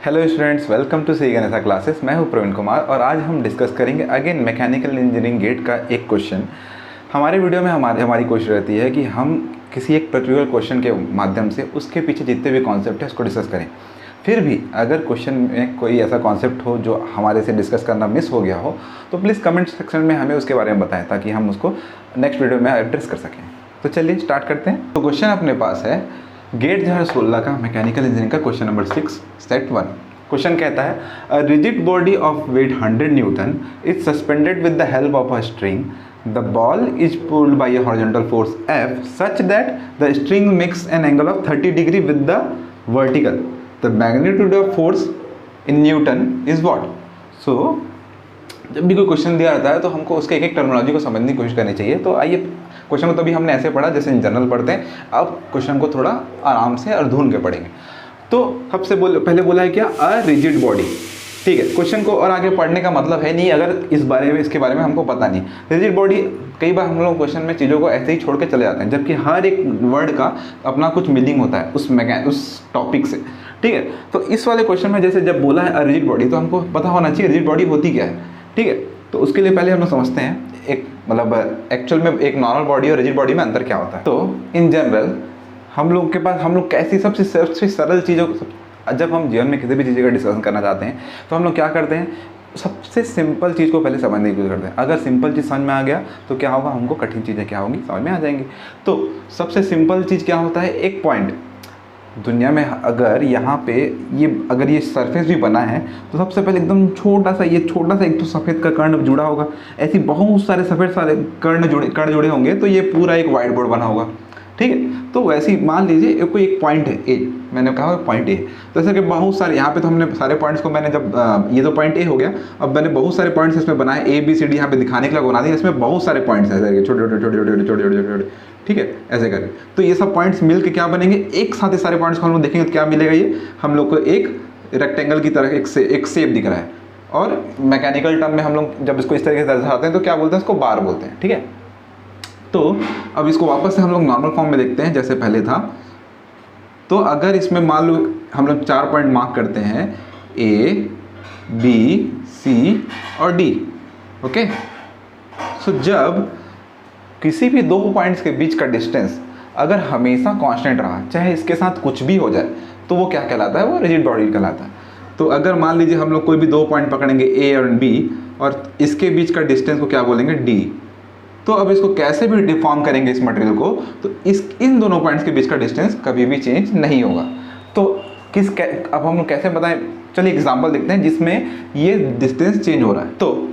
Hello students, welcome to C Ganesha classes. मैं हूं प्रवीण कुमार और आज हम डिस्कस करेंगे अगेन मैकेनिकल इंजीनियरिंग गेट का एक क्वेश्चन। हमारे वीडियो में हमारी कोशिश रहती है कि हम किसी एक पर्टिकुलर क्वेश्चन के माध्यम से उसके पीछे जितने भी कॉन्सेप्ट है उसको डिस्कस करें। फिर भी अगर क्वेश्चन में कोई ऐसा कॉन्सेप्ट हो जो हमारे से डिस्कस करना मिस हो गया हो तो प्लीज़ कमेंट सेक्शन में हमें उसके बारे में बताएं ताकि हम उसको नेक्स्ट वीडियो में एड्रेस कर सकें। तो चलिए स्टार्ट करते हैं। तो क्वेश्चन अपने पास है गेट 2016 का मैकेनिकल इंजीनियरिंग का क्वेश्चन नंबर 6 सेट 1। क्वेश्चन कहता है a rigid body of weight 100 newton is suspended with the help of a string. The ball is pulled by a horizontal force F such that the string makes an angle of 30 degree with the vertical. The magnitude of force in newton is what. So जब भी कोई question दिया जाता है तो हमको उसके एक एक टर्मिनोलॉजी को समझने की कोशिश करनी चाहिए। तो आइए, क्वेश्चन को तभी हमने ऐसे पढ़ा जैसे जनरल पढ़ते हैं, अब क्वेश्चन को थोड़ा आराम से और ढूंढ के पढ़ेंगे। तो सबसे पहले बोला है क्या, अ रिजिड बॉडी। ठीक है, क्वेश्चन को और आगे पढ़ने का मतलब है नहीं अगर इसके बारे में हमको पता नहीं। रिजिड बॉडी, कई बार हम लोग क्वेश्चन में चीज़ों को ऐसे ही छोड़ के चले जाते हैं, जबकि हर एक वर्ड का अपना कुछ मीनिंग होता है उस टॉपिक से। ठीक है, तो इस वाले क्वेश्चन में जैसे जब बोला है अ रिजिड बॉडी तो हमको पता होना चाहिए रिजिड बॉडी होती क्या है। ठीक है, तो उसके लिए पहले हम लोग समझते हैं एक मतलब एक्चुअल में एक नॉर्मल बॉडी और रिजिड बॉडी में अंतर क्या होता है। तो इन जनरल हम लोग कैसी सबसे सरल चीज़ों, जब हम जीवन में किसी भी चीज़ का डिस्कशन करना चाहते हैं तो हम लोग क्या करते हैं, सबसे सिंपल चीज़ को पहले समझने की कोशिश करते हैं। अगर सिंपल चीज़ समझ में आ गया तो क्या होगा, हमको कठिन चीज़ें क्या होंगी समझ में आ जाएंगी। तो सबसे सिंपल चीज़ क्या होता है, एक पॉइंट दुनिया में अगर यहाँ पे अगर ये सरफेस भी बना है तो सबसे पहले एकदम छोटा सा एक तो सफ़ेद का कर्ण जुड़ा होगा, ऐसी बहुत सारे सफ़ेद सारे कर्ण जुड़े होंगे तो ये पूरा एक वाइट बोर्ड बना होगा। ठीक है, तो वैसे ही मान लीजिए कोई एक पॉइंट है ए, मैंने कहा पॉइंट ए, तो ऐसे कि बहुत सारे यहाँ पे तो हमने सारे पॉइंट्स को मैंने जब ये तो पॉइंट ए हो गया, अब मैंने बहुत सारे पॉइंट्स इसमें बनाए A B C D, यहाँ पे दिखाने के लिए बना दिया। इसमें बहुत सारे पॉइंट्स हैं छोटे। ठीक है, ऐसे करके तो ये सब पॉइंट्स मिल के क्या बनेंगे, एक साथ ही सारे पॉइंट्स को हम लोग देखेंगे तो क्या मिलेगा, ये हम लोग को एक रेक्टेंगल की तरह एक शेप दिख रहा है। और मैकेनिकल टर्म में हम लोग जब इसको इस तरीके से दर्शाते हैं तो क्या बोलते हैं, इसको बार बोलते हैं। ठीक है, तो अब इसको वापस से हम लोग नॉर्मल फॉर्म में देखते हैं जैसे पहले था। तो अगर इसमें मान लो हम लोग 4 पॉइंट मार्क करते हैं A B C और D। ओके, सो जब किसी भी दो पॉइंट्स के बीच का डिस्टेंस अगर हमेशा कांस्टेंट रहा, चाहे इसके साथ कुछ भी हो जाए, तो वो क्या कहलाता है, वो रिजिड बॉडी कहलाता है। तो अगर मान लीजिए हम लोग कोई भी 2 पॉइंट पकड़ेंगे A और B और इसके बीच का डिस्टेंस को क्या बोलेंगे, D। तो अब इसको कैसे भी डिफॉर्म करेंगे इस मटेरियल को, तो इन दोनों पॉइंट्स के बीच का डिस्टेंस कभी भी चेंज नहीं होगा। तो अब हम लोग कैसे बताएं, चलिए एग्जांपल देखते हैं जिसमें ये डिस्टेंस चेंज हो रहा है। तो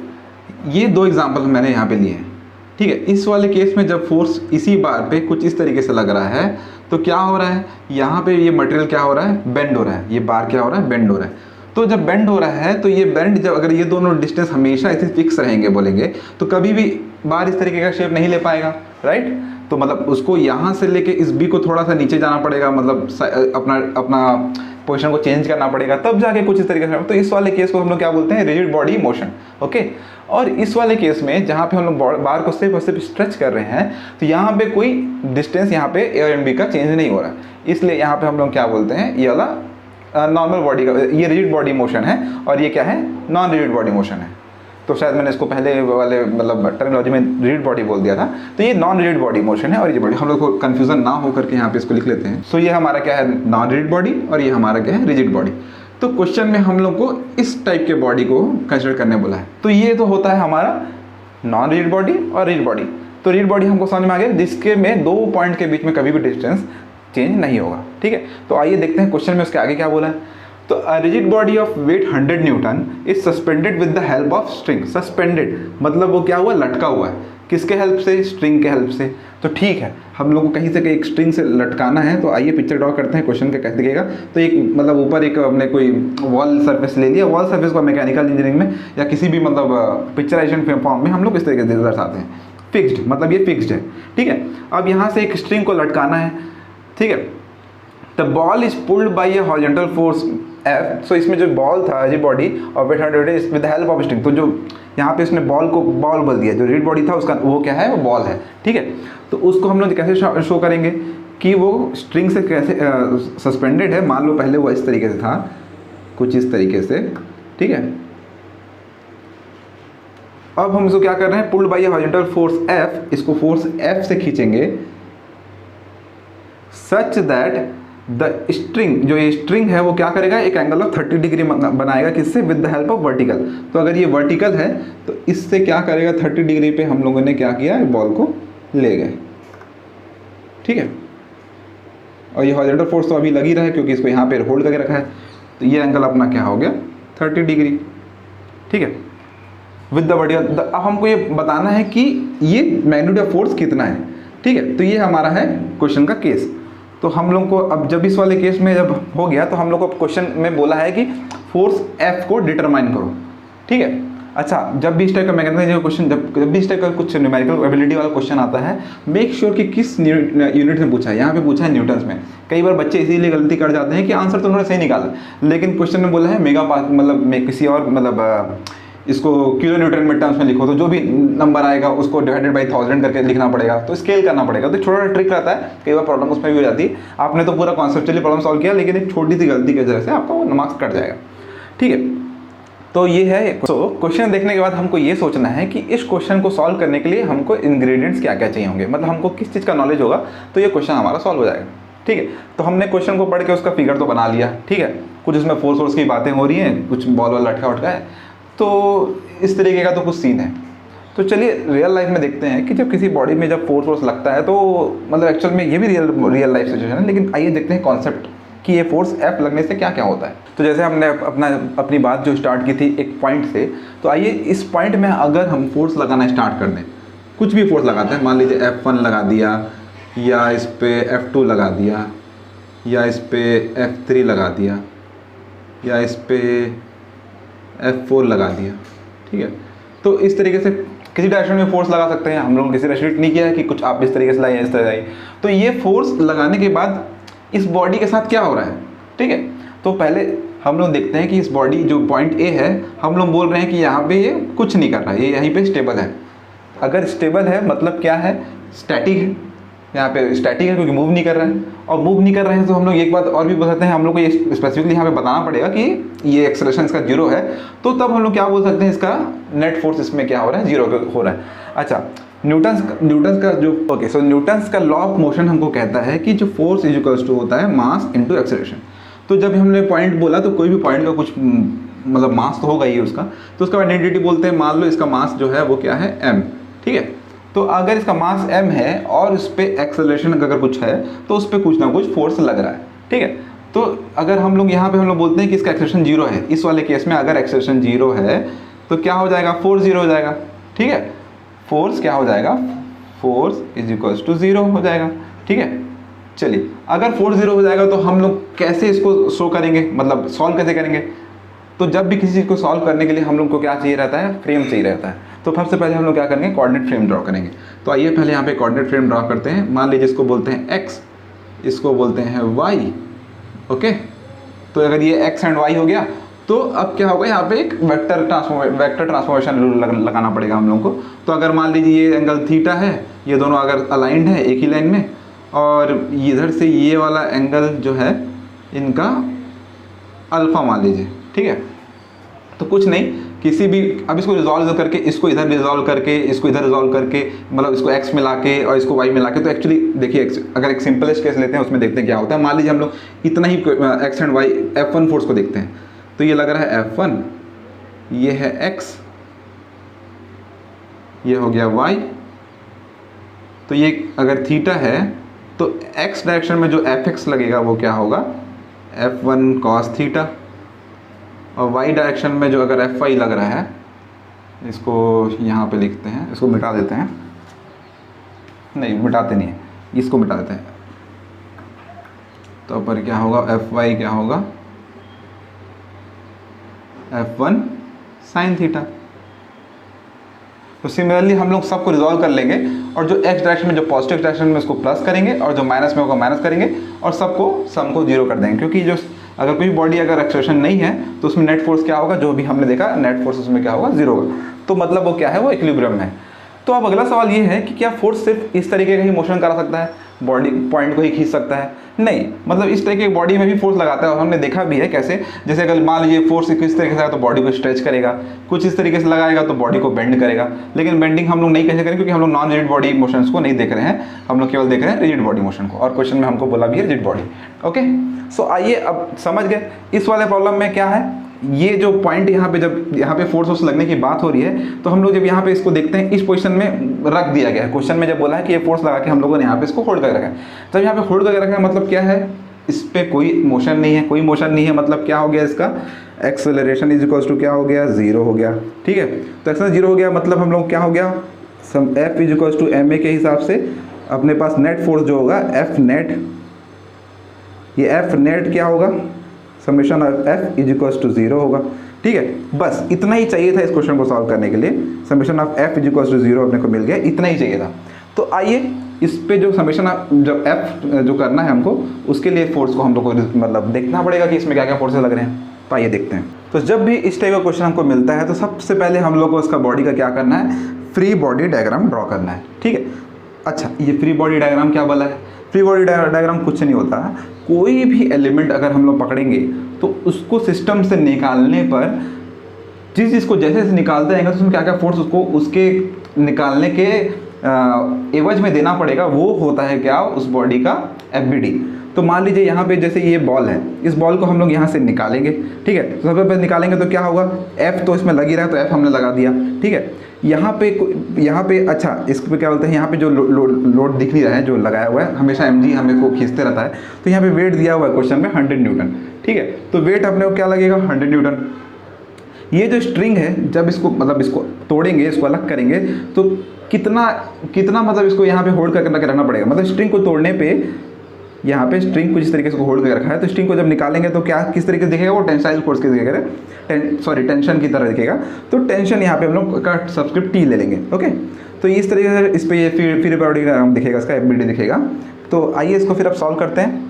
ये 2 एग्जांपल मैंने यहाँ पे लिए हैं। ठीक है, इस वाले केस में जब फोर्स इसी बार पे कुछ इस तरीके से लग रहा है तो क्या हो रहा है, यहाँ पे ये मटेरियल क्या हो रहा है, बेंड हो रहा है। ये बार क्या हो रहा है, बेंड हो रहा है। तो जब बेंड हो रहा है तो ये बेंड, जब अगर ये दोनों डिस्टेंस हमेशा ऐसे फिक्स रहेंगे बोलेंगे तो कभी भी बार इस तरीके का शेप नहीं ले पाएगा। राइट, तो मतलब उसको यहाँ से लेके इस बी को थोड़ा सा नीचे जाना पड़ेगा, मतलब अपना पोजीशन को चेंज करना पड़ेगा, तब जाके कुछ इस तरीके से। तो इस वाले केस को हम लोग क्या बोलते हैं, रिजिड बॉडी मोशन। ओके, और इस वाले केस में जहाँ पे हम लोग बार को सिर्फ और सिर्फ स्ट्रेच कर रहे हैं तो यहाँ पे कोई डिस्टेंस यहाँ पे ए और बी का चेंज नहीं हो रहा है, इसलिए यहाँ पे हम लोग क्या बोलते हैं, ये वाला नॉर्मल बॉडी का, ये रिजिड बॉडी मोशन है और ये क्या है, नॉन रिजिड बॉडी मोशन है। तो शायद मैंने इसको पहले वाले मतलब टर्मिनोलॉजी में रिजिड बॉडी बोल दिया था, तो ये नॉन रिजिड बॉडी मोशन है और ये बॉडी, हम लोग को कन्फ्यूजन ना हो करके यहाँ पे इसको लिख लेते हैं। सो ये हमारा क्या है, नॉन रिजिड बॉडी, और ये हमारा क्या है, रिजिड बॉडी। तो क्वेश्चन में हम लोग को इस टाइप के बॉडी को कंसिडर करने बोला है। तो ये तो होता है हमारा नॉन रिजिड बॉडी और रिजिड बॉडी। तो रिजिड बॉडी हमको समझ में आ गया जिसके में 2 पॉइंट के बीच में कभी भी डिस्टेंस चेंज नहीं होगा। ठीक है, तो आइए देखते हैं क्वेश्चन में उसके आगे क्या बोला है। तो a rigid body of weight 100 newton is suspended with the help of string. Suspended मतलब वो क्या हुआ, लटका हुआ है। किसके हेल्प से, स्ट्रिंग के हेल्प से। तो ठीक है, हम लोग को कहीं से एक स्ट्रिंग से लटकाना है, तो आइए पिक्चर ड्रॉ करते हैं क्वेश्चन का कैसे दिखेगा। तो एक मतलब ऊपर एक हमने कोई वॉल सरफेस ले लिया, वॉल सरफेस को मैकेनिकल इंजीनियरिंग में या किसी भी मतलब पिक्चराइजेशन फॉर्म में हम लोग इस तरीके से दर्शाते हैं, फिक्स्ड, मतलब ये फिक्स्ड है। ठीक है, अब यहाँ से एक स्ट्रिंग को लटकाना है। ठीक है, the ball is pulled by a horizontal force F। So इसमें जो बॉल था रिजिड बॉडी और weight 100 is with the help of string. तो जो यहाँ पे इसने बॉल को बॉल बोल दिया, जो रिजिड बॉडी था उसका वो क्या है, वो बॉल है। ठीक है, तो उसको हम लोग कैसे शो करेंगे कि वो स्ट्रिंग से कैसे सस्पेंडेड है। मान लो पहले वो इस तरीके से था, कुछ इस तरीके से, ठीक है। अब हम इसको क्या कर रहे हैं, pulled bye horizontal force F, इसको फोर्स F से खींचेंगे सच दैट द स्ट्रिंग, जो ये स्ट्रिंग है वो क्या करेगा, एक एंगल ऑफ 30 डिग्री बनाएगा, किससे, with the help of vertical. तो अगर ये वर्टिकल है तो इससे क्या करेगा, 30 डिग्री पे हम लोगों ने क्या किया, बॉल को ले गए, ठीक है। और ये हॉरिजॉन्टल फोर्स तो अभी लग ही रहा है क्योंकि इसको यहाँ पे होल्ड करके रखा है, तो ये एंगल अपना क्या हो गया, 30 डिग्री, ठीक है, विद द वर्टिकल। अब हमको ये बताना है कि ये मैग्नीट्यूड ऑफ फोर्स कितना है, ठीक है। तो ये हमारा है क्वेश्चन का केस। तो हम लोग को अब जब इस वाले केस में जब हो गया तो हम लोग को क्वेश्चन में बोला है कि फोर्स F को डिटरमाइन करो, ठीक है। अच्छा, जब भी इस टाइप का मैकेनिकल क्वेश्चन, जब भी इस टाइप का कुछ न्यूमेरिकल एबिलिटी वाला क्वेश्चन आता है, मेक श्योर कि किस यूनिट में पूछा है। यहाँ पे पूछा है न्यूटन्स में। कई बार बच्चे इसीलिए गलती कर जाते हैं कि आंसर तो उन्होंने सही निकाला, लेकिन क्वेश्चन में बोला है मेगा पास्कल, मतलब किसी और मतलब इसको किलो न्यूटन में टर्म्स में लिखो, तो जो भी नंबर आएगा उसको डिवाइडेड बाई 1000 करके लिखना पड़ेगा, तो स्केल करना पड़ेगा। तो छोटा ट्रिक रहता है, कई बार प्रॉब्लम उसमें भी हो जाती है। आपने तो पूरा कॉन्सेप्चुअली प्रॉब्लम सॉल्व किया, लेकिन एक छोटी सी गलती की वजह से आपका वो मार्क्स कट जाएगा, ठीक है। तो ये है। तो क्वेश्चन देखने के बाद हमको ये सोचना है कि इस क्वेश्चन को सॉल्व करने के लिए हमको इंग्रेडिएंट्स क्या क्या चाहिए होंगे, मतलब हमको किस चीज़ का नॉलेज होगा तो ये क्वेश्चन हमारा सॉल्व हो जाएगा, ठीक है। तो हमने क्वेश्चन को पढ़ के उसका फिगर तो बना लिया, ठीक है। कुछ उसमें फोर्स की बातें हो रही हैं, कुछ बॉल वाल लटका उटका है, तो इस तरीके का तो कुछ सीन है। तो चलिए रियल लाइफ में देखते हैं कि जब किसी बॉडी में जब फोर्स लगता है तो मतलब एक्चुअल में ये भी रियल लाइफ सिचुएशन है, लेकिन आइए देखते हैं कॉन्सेप्ट कि ये फोर्स F लगने से क्या क्या होता है। तो जैसे हमने अपनी बात जो स्टार्ट की थी एक पॉइंट से, तो आइए इस पॉइंट में अगर हम फोर्स लगाना स्टार्ट कर दें, कुछ भी फोर्स लगाते हैं, मान लीजिए F1 लगा दिया, या इस पे F2 लगा दिया, या इस पे F3 लगा दिया, या इस पे F4 लगा दिया, ठीक है। तो इस तरीके से किसी डायरेक्शन में फोर्स लगा सकते हैं। हम लोगों ने किसी रेस्ट्रिक्ट नहीं किया है कि कुछ आप इस तरीके से लाइए, इस तरह लाइए। तो ये फोर्स लगाने के बाद इस बॉडी के साथ क्या हो रहा है, ठीक है। तो पहले हम लोग देखते हैं कि इस बॉडी जो पॉइंट ए है, हम लोग बोल रहे हैं कि यहाँ पे ये कुछ नहीं कर रहा है, ये यहीं पे स्टेबल है। अगर स्टेबल है मतलब क्या है, स्टैटिक है, यहाँ पे स्टैटिक है क्योंकि मूव नहीं कर रहा है। और मूव नहीं कर रहे हैं तो हम लोग एक बात और भी बोल सकते हैं, हम लोग को ये स्पेसिफिकली यहाँ पे बताना पड़ेगा कि ये एक्सेलरेशन इसका 0 है, तो तब हम लोग क्या बोल सकते हैं, इसका नेट फोर्स इसमें क्या हो रहा है, 0 हो रहा है। अच्छा, न्यूटन्स का जो सो न्यूटन्स का लॉ ऑफ मोशन हमको कहता है कि जो फोर्स इज इक्वल्स टू होता है मास इनटू एक्सेलरेशन। तो जब हमने पॉइंट बोला तो कोई भी पॉइंट का कुछ मतलब मास तो होगा ही उसका, तो उसका आइडेंटिटी बोलते हैं। मान लो इसका मास जो है वो क्या है, m, ठीक है। तो अगर इसका मास m है और उस पर एक्सेलरेशन अगर कुछ है तो उस पर कुछ ना कुछ फोर्स लग रहा है, ठीक है। तो अगर हम लोग यहाँ पे हम लोग बोलते हैं कि इसका एक्सेलरेशन 0 है, इस वाले केस में अगर एक्सेलरेशन 0 है तो क्या हो जाएगा, फोर्स 0 हो जाएगा, ठीक है। फोर्स क्या हो जाएगा, फोर्स इज इक्वल्स टू 0 हो जाएगा, ठीक है। चलिए, अगर फोर्स 0 हो जाएगा तो हम लोग कैसे इसको शो करेंगे, मतलब सॉल्व कैसे करेंगे। तो जब भी किसी चीज़ को सॉल्व करने के लिए हम लोग को क्या चाहिए रहता है, फ्रेम चाहिए रहता है। तो सबसे पहले हम लोग क्या करेंगे, कोऑर्डिनेट फ्रेम ड्रॉ करेंगे। तो आइए पहले यहाँ पे कोऑर्डिनेट फ्रेम ड्रॉ करते हैं। मान लीजिए इसको बोलते हैं x, इसको बोलते हैं y, ओके। तो अगर ये x एंड y हो गया तो अब क्या होगा, यहाँ पे एक वेक्टर ट्रांसफॉर्मेशन रूल लगाना पड़ेगा हम लोग को। तो अगर मान लीजिए ये एंगल थीटा है, ये दोनों अगर अलाइंड है एक ही लाइन में, और इधर से ये वाला एंगल जो है इनका अल्फा मान लीजिए, ठीक है। तो कुछ नहीं, किसी भी, अब इसको रिजॉल्व करके, इसको इधर रिजॉल्व करके, इसको इधर रिजॉल्व करके, मतलब इसको x मिला के और इसको y मिला के, तो एक्चुअली देखिए अगर एक सिंपलेस्ट केस लेते हैं उसमें देखते हैं क्या होता है। मान लीजिए हम लोग इतना ही x and y F1 force को देखते हैं, तो ये लग रहा है F1, ये है x, ये हो गया y। तो ये अगर थीटा है तो x डायरेक्शन में जो fx लगेगा वो क्या होगा, F1 cos थीटा। और y डायरेक्शन में जो अगर Fy लग रहा है, इसको यहाँ पे लिखते हैं, इसको मिटा देते हैं, नहीं मिटाते नहीं है, इसको मिटा देते हैं। तो पर क्या होगा, Fy क्या होगा, F1 sin थीटा। तो सिमिलरली हम लोग सबको रिजॉल्व कर लेंगे, और जो x डायरेक्शन में जो पॉजिटिव डायरेक्शन में उसको प्लस करेंगे, और जो माइनस में होगा माइनस करेंगे, और सबको सम को 0 कर देंगे। क्योंकि जो अगर कोई बॉडी अगर एक्सेलरेशन नहीं है तो उसमें नेट फोर्स क्या होगा, जो भी हमने देखा नेट फोर्स उसमें क्या होगा, 0 होगा। तो मतलब वो क्या है, वो इक्विलिब्रियम है। तो अब अगला सवाल ये है कि क्या फोर्स सिर्फ इस तरीके का ही मोशन करा सकता है, बॉडी पॉइंट को ही खींच सकता है? नहीं, मतलब इस तरीके की बॉडी में भी फोर्स लगाता है और हमने देखा भी है कैसे। जैसे अगर मान लीजिए फोर्स किस तरीके से आएगा तो बॉडी को स्ट्रेच करेगा, कुछ इस तरीके से लगाएगा तो बॉडी को बेंड करेगा। लेकिन बेंडिंग हम लोग नहीं कैसे करेंगे क्योंकि हम लोग नॉन रिजिड बॉडी मोशंस को नहीं देख रहे हैं, हम लोग केवल देख रहे हैं रिजिड बॉडी मोशन को, और क्वेश्चन में हमको बोला भी है रिजिड बॉडी। ओके, सो आइए अब समझ गए इस वाले प्रॉब्लम में क्या है। ये जो पॉइंट यहाँ पे, जब यहाँ पे फोर्स लगने की बात हो रही है तो हम लोग जब यहाँ पे इसको देखते हैं, इस पोजीशन में रख दिया गया है। क्वेश्चन में जब बोला है कि ये फोर्स लगा के हम लोगों ने यहाँ पे इसको होल्ड करके रखा है, तब यहाँ पे होल्ड करके रखा है मतलब क्या है, इस पे कोई मोशन नहीं है, कोई मोशन नहीं है, मतलब क्या हो गया इसका एक्सेलरेशन इज इक्वल्स टू क्या हो गया, 0 हो गया। ठीक है, तो एक्सेलरेशन 0 हो गया मतलब हम लोग क्या हो गया, sum F is equals to M A के हिसाब से अपने पास नेट फोर्स जो होगा एफ नेट, ये एफ नेट क्या होगा, summation of F is equals to 0 होगा। ठीक है, बस इतना ही चाहिए था इस क्वेश्चन को सॉल्व करने के लिए। Summation of F is equals to 0 अपने को मिल गया, इतना ही चाहिए था। तो आइए इस पे जो समेशन ऑफ जब एफ जो करना है हमको, उसके लिए फोर्स को हम लोग को मतलब देखना पड़ेगा कि इसमें क्या क्या फोर्सेस लग रहे हैं। तो आइए देखते हैं। तो जब भी इस टाइप का क्वेश्चन हमको मिलता है तो सबसे पहले हम लोग को उसका बॉडी का क्या करना है, फ्री बॉडी डायग्राम ड्रॉ करना है। ठीक है, अच्छा ये फ्री बॉडी डायग्राम क्या बोला है, फ्री बॉडी डायग्राम कुछ नहीं होता, कोई भी एलिमेंट अगर हम लोग पकड़ेंगे तो उसको सिस्टम से निकालने पर जिस चीज़ को जैसे जैसे निकालते रहेंगे तो उसमें क्या क्या फोर्स उसको उसके निकालने के एवज में देना पड़ेगा, वो होता है क्या, उस बॉडी का एफबीडी। तो मान लीजिए यहाँ पे जैसे ये बॉल है, इस बॉल को हम लोग यहाँ से निकालेंगे। ठीक है, तो सबसे पहले निकालेंगे तो क्या होगा, एफ तो इसमें लग ही रहा है तो एफ हमने लगा दिया। ठीक है, यहाँ पे अच्छा इस पे क्या बोलते हैं, यहाँ पे जो लोड दिख नहीं रहा है जो लगाया हुआ है, हमेशा mg हमें को खींचते रहता है, तो यहाँ पे वेट दिया हुआ है क्वेश्चन में 100 न्यूटन। ठीक है, तो वेट अपने को क्या लगेगा, 100 न्यूटन। ये जो स्ट्रिंग है जब इसको मतलब इसको तोड़ेंगे, इसको अलग करेंगे तो कितना मतलब इसको यहाँ पे होल्ड करके रखना पड़ेगा। मतलब स्ट्रिंग को तोड़ने पे यहाँ पे स्ट्रिंग को जिस तरीके से होल्ड करके रखा है, तो स्ट्रिंग को जब निकालेंगे तो क्या किस तरीके से दिखेगा, वो टेंसाइल फोर्स की दिखेगा, टेंशन की तरह दिखेगा। तो टेंशन यहाँ पे हम लोग का सब्सक्रिप्ट टी ले लेंगे। ओके, तो इस तरीके से इस पर ये फ्री बॉडी दिखेगा, इसका एफबीडी दिखेगा। तो आइए इसको फिर अब सॉल्व करते हैं।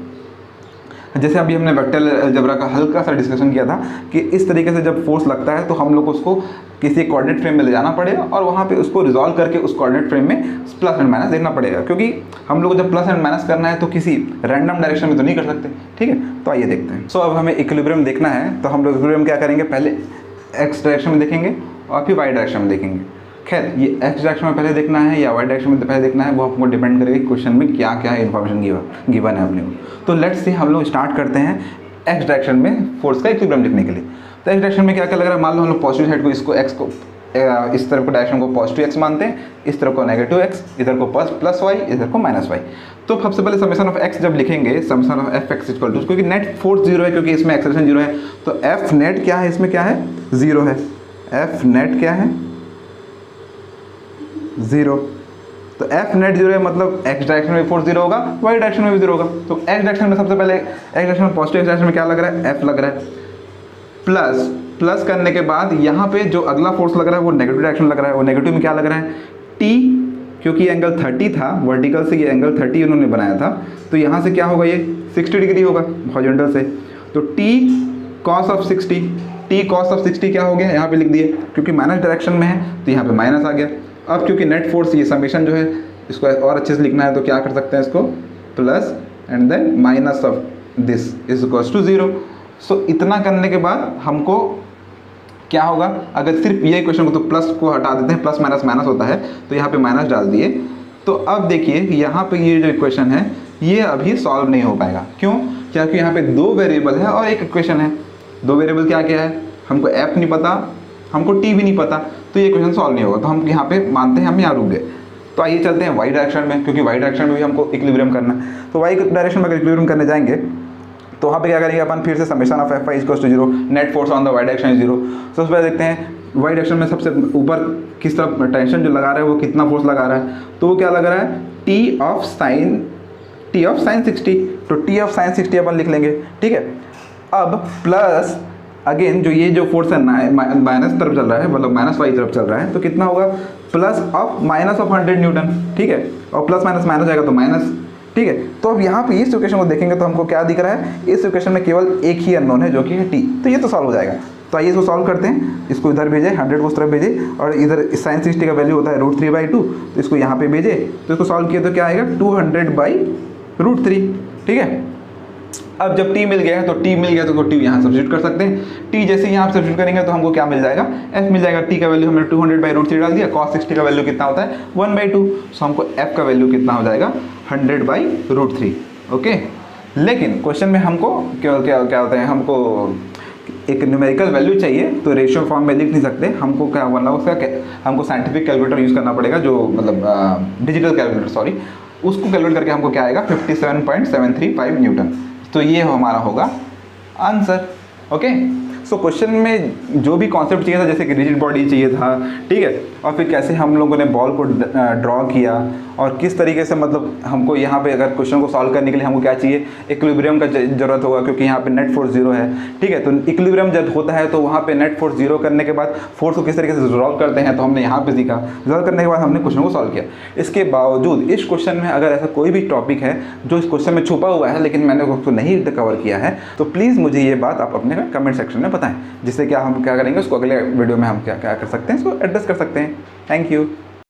जैसे अभी हमने वेक्टर अलजेब्रा का हल्का सा डिस्कशन किया था कि इस तरीके से जब फोर्स लगता है तो हम लोग उसको किसी कोऑर्डिनेट फ्रेम में ले जाना पड़ेगा और वहाँ पे उसको रिजॉल्व करके उस कोऑर्डिनेट फ्रेम में प्लस एंड माइनस देखना पड़ेगा, क्योंकि हम लोग को जब प्लस एंड माइनस करना है तो किसी रैंडम डायरेक्शन में तो नहीं कर सकते। ठीक है, तो आइए देखते हैं। सो अब हमें इक्विलिब्रियम देखना है, तो हम लोग इक्विलिब्रियम क्या करेंगे, पहले एक्स डायरेक्शन में देखेंगे और फिर वाई डायरेक्शन में देखेंगे। खैर ये एक्स डायरेक्शन में पहले देखना है या वाई डायरेक्शन में पहले देखना है, वो आपको डिपेंड करेगा क्वेश्चन में क्या क्या इन्फॉर्मेशन गिवन है अपने को। तो लेट्स से हम लोग स्टार्ट करते हैं एक्स डायरेक्शन में फोर्स का इक्विलिब्रियम लिखने के लिए। तो एक्स डायरेक्शन में क्या क्या लग रहा है, मान लो हम लोग पॉजिटिव साइड को इसको एक्स को इस तरफ को डायरेक्शन को पॉजिटिव एक्स मानते हैं, इस तरफ को नेगेटिव एक्स, इधर को प्लस वाई, इधर को माइनस वाई। तो सबसे पहले समेशन ऑफ एक्स जब लिखेंगे, summation of F X equal to, क्योंकि नेट फोर्स 0 है, क्योंकि इसमें एक्सेलरेशन 0 है, तो एफ नेट क्या है, इसमें क्या है 0 है, एफ नेट क्या है 0। तो एफ नेट 0 है मतलब एक्स डायरेक्शन में फोर्स 0 होगा, वाई डायरेक्शन में भी 0 होगा। तो एक्स डायरेक्शन में सबसे पहले एक्स डायरेक्शन में पॉजिटिव एक्स डायरेक्शन में क्या लग रहा है, एफ लग रहा है। प्लस करने के बाद यहाँ पे जो अगला फोर्स लग रहा है वो नेगेटिव डायरेक्शन लग रहा है। वो नेगेटिव में क्या लग रहा है, टी, क्योंकि एंगल 30 था, वर्टिकल से ये एंगल 30 उन्होंने बनाया था, तो यहाँ से क्या होगा, ये 60 डिग्री होगा हॉरिजॉन्टल से। तो T cos of 60, T cos of 60 क्या हो गया, यहाँ पे लिख दिए, क्योंकि माइनस डायरेक्शन में है तो यहाँ पे माइनस आ गया। अब क्योंकि नेट फोर्स ये समेशन जो है इसको और अच्छे से लिखना है, तो क्या कर सकते हैं इसको, plus and then minus of this is equals to 0। So इतना करने के बाद हमको क्या होगा, अगर सिर्फ ये क्वेश्चन को तो प्लस को हटा देते हैं, प्लस माइनस माइनस होता है, तो यहाँ पे माइनस डाल दिए। तो अब देखिए यहाँ पे ये जो इक्वेशन है ये अभी सॉल्व नहीं हो पाएगा। क्यों, क्योंकि यहाँ पे 2 वेरिएबल है और एक इक्वेशन है। 2 वेरिएबल क्या क्या है, हमको एफ नहीं पता, हमको टी भी नहीं पता, तो ये क्वेश्चन सॉल्व नहीं होगा। तो हम यहाँ पे मानते हैं हम यहाँ रुक गए। तो आइए चलते हैं वाई डायरेक्शन में, क्योंकि वाई डायरेक्शन में भी हमको इक्विलिब्रियम करना है। तो वाई डायरेक्शन में अगर इक्विलिब्रियम करने जाएंगे तो वहाँ पे क्या करेंगे अपन, फिर से summation of F I equals to 0, net force on the Y direction is 0। तो उस पर देखते हैं वाई डायरेक्शन में सबसे ऊपर किस तरफ टेंशन जो लगा रहा है वो कितना फोर्स लगा रहा है, तो वो क्या लग रहा है, टी ऑफ साइन 60। तो टी ऑफ साइन 60 अपन लिख लेंगे। ठीक है, अब प्लस अगेन जो ये जो फोर्स है माइनस तरफ चल रहा है, मतलब माइनस वाई तरफ चल रहा है, तो कितना होगा, plus of minus of 100 Newton. ठीक है, और प्लस माइनस माइनस जाएगा तो माइनस। ठीक है, तो अब यहाँ पे इस इक्वेशन को देखेंगे तो हमको क्या दिख रहा है, इस इक्वेशन में केवल एक ही अननोन है जो कि है टी, तो ये तो सॉल्व हो जाएगा। तो आइए इसको सॉल्व करते हैं। इसको इधर भेजे, 100 को उस तरफ भेजे, और इधर sin 60 का वैल्यू होता है √3/2, तो इसको यहाँ पे भेजे, तो इसको सॉल्व किया तो क्या आएगा 200/√3। ठीक है, अब जब t मिल गया है तो t मिल गया तो t यहाँ सब्स्टिट्यूट कर सकते हैं। t जैसे यहाँ सब्स्टिट्यूट करेंगे तो हमको क्या मिल जाएगा, f मिल जाएगा। t का वैल्यू हमने 200/√3 डाल दिया, cos 60 का वैल्यू कितना होता है 1/2, सो हमको f का वैल्यू कितना हो जाएगा 100/√3। ओके, लेकिन क्वेश्चन में हमको क्या होता है, हमको एक न्यूमेरिकल वैल्यू चाहिए, तो रेशियो फॉर्म में लिख नहीं सकते, हमको क्या बनना उसका, हमको साइंटिफिक कैलकुलेटर यूज़ करना पड़ेगा, जो मतलब डिजिटल कैलकुलेटर, सॉरी, उसको कैलकुलेट करके हमको क्या आएगा 57.735 न्यूटन। तो ये हमारा होगा आंसर। ओके, सो क्वेश्चन में जो भी कॉन्सेप्ट चाहिए था, जैसे कि रिजिड बॉडी चाहिए था, ठीक है, और फिर कैसे हम लोगों ने बॉल को ड्रॉ किया, और किस तरीके से मतलब हमको यहाँ पे अगर क्वेश्चन को सॉल्व करने के लिए हमको क्या चाहिए, इक्विलिब्रियम का ज़रूरत होगा, क्योंकि यहाँ पे नेट फोर्स 0 है। ठीक है, तो इक्विलिब्रियम जब होता है तो वहाँ पे नेट फोर्स 0 करने के बाद फोर्स को किस तरीके से रिजॉल्व करते हैं, तो हमने यहाँ पे सीखा। रिजॉल्व करने के बाद हमने क्वेश्चन को सॉल्व किया। इसके बावजूद इस क्वेश्चन में अगर ऐसा कोई भी टॉपिक है जो इस क्वेश्चन में छुपा हुआ है लेकिन मैंने उसको नहीं कवर किया है, तो प्लीज़ मुझे ये बात आप अपने कमेंट सेक्शन में बताएं, जिससे क्या हम क्या करेंगे उसको अगले वीडियो में हम क्या कर सकते हैं, इसको एड्रेस कर सकते हैं। Thank you.